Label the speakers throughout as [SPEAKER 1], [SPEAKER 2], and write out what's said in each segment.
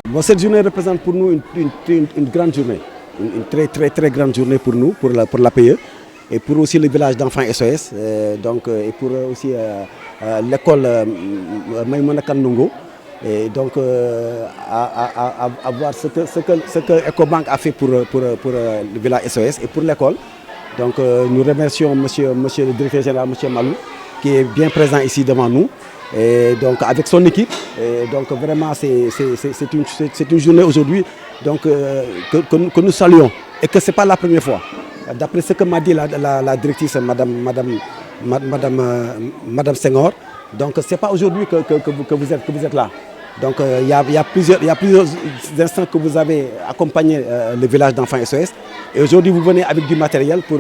[SPEAKER 1] Bon, cette journée représente pour nous une grande journée, une très grande journée pour nous, pour l'APE et pour aussi le village d'enfants SOS, et pour aussi l'école Maïmouna Kandungo. Et donc à voir ce que Ecobank a fait pour le village SOS et pour l'école. Donc nous remercions monsieur le directeur général, monsieur Malou, qui est bien présent ici devant nous. Et donc avec son équipe. Et donc vraiment c'est une journée aujourd'hui que nous saluons et que ce n'est pas la première fois. D'après ce que m'a dit la directrice Madame Senghor, donc ce n'est pas aujourd'hui que vous êtes là. Donc il y a plusieurs instants que vous avez accompagné le village d'enfants SOS. Et aujourd'hui vous venez avec du matériel pour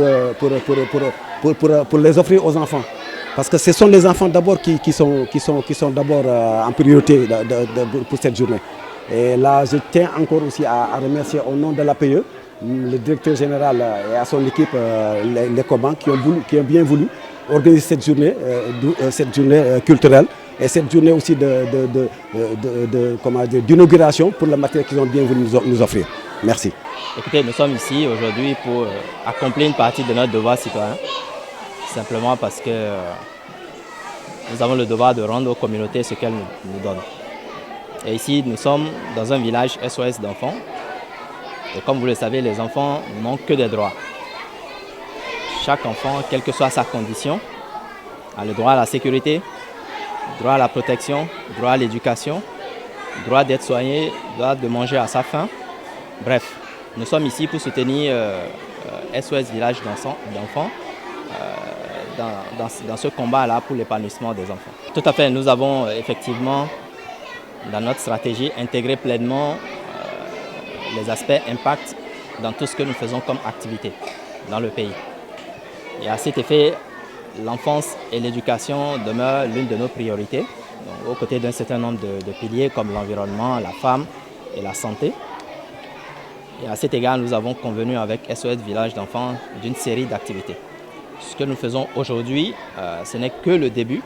[SPEAKER 1] les offrir aux enfants. Parce que ce sont les enfants d'abord qui sont d'abord en priorité pour cette journée. Et là, je tiens encore aussi à remercier au nom de l'APE, le directeur général et à son équipe, l'Ecobank, qui ont bien voulu organiser cette journée culturelle et cette journée aussi d'inauguration pour le matériel qu'ils ont bien voulu nous offrir. Merci.
[SPEAKER 2] Écoutez, nous sommes ici aujourd'hui pour accomplir une partie de notre devoir citoyen. Simplement parce que nous avons le devoir de rendre aux communautés ce qu'elles nous donnent. Et ici, nous sommes dans un village SOS d'enfants. Et comme vous le savez, les enfants n'ont que des droits. Chaque enfant, quelle que soit sa condition, a le droit à la sécurité, droit à la protection, droit à l'éducation, droit d'être soigné, droit de manger à sa faim. Bref, nous sommes ici pour soutenir SOS Village d'enfants. Dans ce combat-là pour l'épanouissement des enfants. Tout à fait, nous avons effectivement, dans notre stratégie, intégré pleinement les aspects impact dans tout ce que nous faisons comme activité dans le pays. Et à cet effet, l'enfance et l'éducation demeurent l'une de nos priorités, donc, aux côtés d'un certain nombre de piliers comme l'environnement, la femme et la santé. Et à cet égard, nous avons convenu avec SOS Village d'enfants d'une série d'activités. Ce que nous faisons aujourd'hui, ce n'est que le début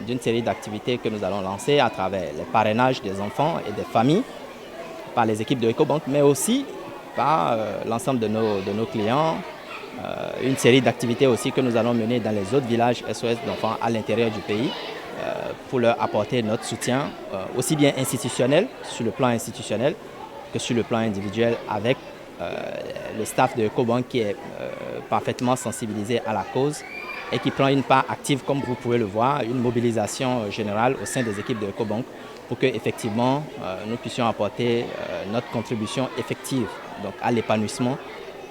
[SPEAKER 2] d'une série d'activités que nous allons lancer à travers les parrainages des enfants et des familles, par les équipes de Ecobank, mais aussi par l'ensemble de nos clients. Une série d'activités aussi que nous allons mener dans les autres villages SOS d'enfants à l'intérieur du pays pour leur apporter notre soutien, aussi bien institutionnel, sur le plan institutionnel, que sur le plan individuel avec le staff de Ecobank qui est parfaitement sensibilisé à la cause et qui prend une part active, comme vous pouvez le voir, une mobilisation générale au sein des équipes de Ecobank pour que effectivement nous puissions apporter notre contribution effective donc, à l'épanouissement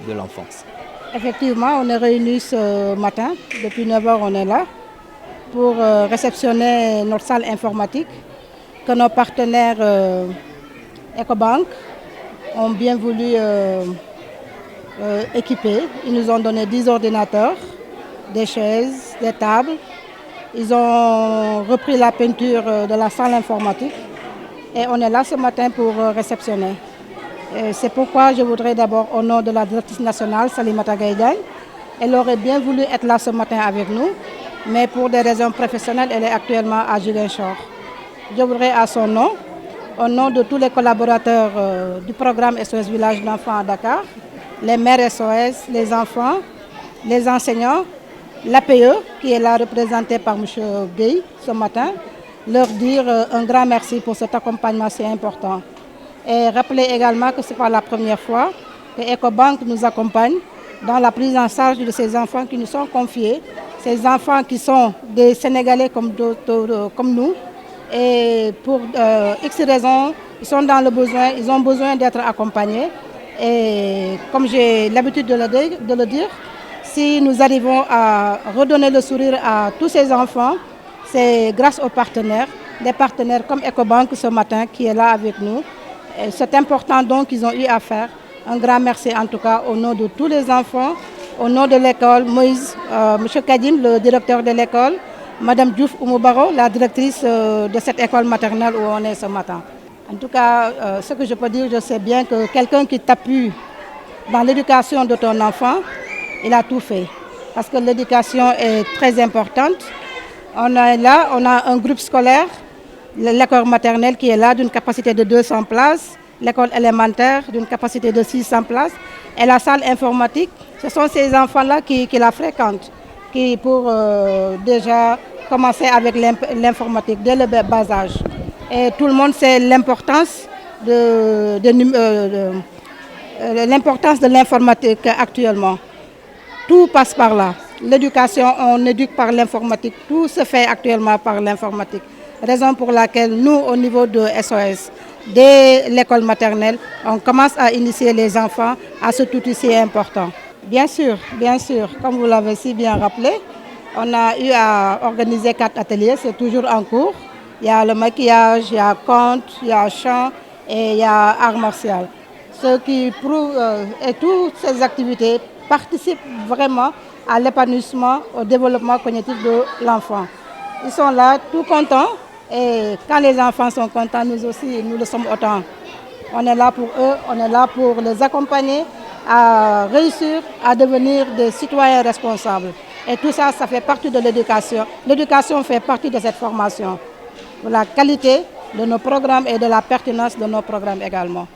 [SPEAKER 2] de l'enfance.
[SPEAKER 3] Effectivement, on est réunis ce matin, depuis 9h on est là, pour réceptionner notre salle informatique que nos partenaires Ecobank ont bien voulu équiper. Ils nous ont donné 10 ordinateurs, des chaises, des tables. Ils ont repris la peinture de la salle informatique et on est là ce matin pour réceptionner. C'est pourquoi je voudrais d'abord, au nom de la directrice nationale, Salimata Gaïdiagne, elle aurait bien voulu être là ce matin avec nous, mais pour des raisons professionnelles, elle est actuellement à Ziguinchor. Je voudrais à son nom, au nom de tous les collaborateurs du programme SOS Village d'enfants à Dakar, les mères SOS, les enfants, les enseignants, l'APE qui est là représentée par M. Gueye ce matin, leur dire un grand merci pour cet accompagnement si important. Et rappeler également que ce n'est pas la première fois que Ecobank nous accompagne dans la prise en charge de ces enfants qui nous sont confiés, ces enfants qui sont des Sénégalais comme nous. Et pour X raisons, ils sont dans le besoin, ils ont besoin d'être accompagnés. Et comme j'ai l'habitude de le dire, si nous arrivons à redonner le sourire à tous ces enfants, c'est grâce aux partenaires, des partenaires comme Ecobank ce matin qui est là avec nous. C'est important donc qu'ils ont eu à faire. Un grand merci en tout cas au nom de tous les enfants, au nom de l'école, Moïse, M. Kadim, le directeur de l'école, Mme Diouf Oumoubaro, la directrice de cette école maternelle où on est ce matin. En tout cas, ce que je peux dire, je sais bien que quelqu'un qui t'appuie dans l'éducation de ton enfant, il a tout fait. Parce que l'éducation est très importante. On est là, on a un groupe scolaire l'école maternelle qui est là d'une capacité de 200 places, l'école élémentaire d'une capacité de 600 places et la salle informatique. Ce sont ces enfants-là qui la fréquentent, qui pour déjà commencer avec l'informatique dès le bas âge. Et tout le monde sait l'importance de l'informatique actuellement. Tout passe par là. L'éducation, on éduque par l'informatique. Tout se fait actuellement par l'informatique. Raison pour laquelle nous, au niveau de SOS, dès l'école maternelle, on commence à initier les enfants à cet outil si important. Bien sûr, comme vous l'avez si bien rappelé, on a eu à organiser 4 ateliers, c'est toujours en cours. Il y a le maquillage, il y a conte, il y a chant et il y a art martial. Ce qui prouve, et toutes ces activités participent vraiment à l'épanouissement, au développement cognitif de l'enfant. Ils sont là tout contents et quand les enfants sont contents, nous aussi, nous le sommes autant. On est là pour eux, on est là pour les accompagner à réussir à devenir des citoyens responsables. Et tout ça, ça fait partie de l'éducation. L'éducation fait partie de cette formation. De la qualité de nos programmes et de la pertinence de nos programmes également.